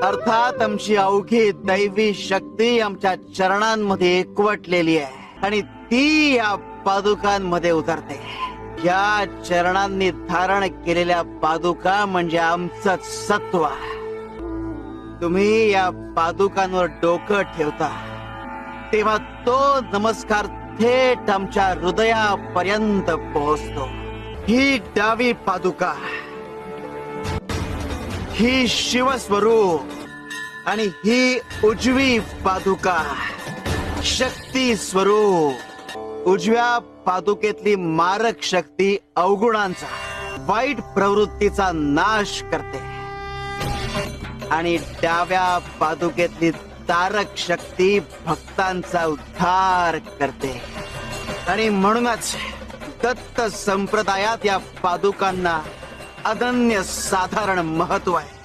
अर्थात आमची अवघी दैवी शक्ती आमच्या चरणांमध्ये एकवटलेली आहे आणि ती या पादुकांमध्ये उतरते. या चरणांनी धारण केलेल्या पादुका म्हणजे आमचं सत्व. तुम्ही या पादुकांवर डोकं ठेवता तेव्हा तो नमस्कार थेट आमच्या हृदयापर्यंत पोहोचतो. ही डावी पादुका, ही शिवस्वरूप आणि ही उजवी पादुका शक्ती स्वरूप. उजव्या पादुकेतली मारक शक्ती अवगुणांचा, वाईट प्रवृत्तीचा नाश करते आणि डाव्या पादुकेतली तारक शक्ती भक्तांचा उद्धार करते. आणि म्हणूनच दत्त संप्रदायात या पादुकांना अनन्य साधारण महत्व आहे.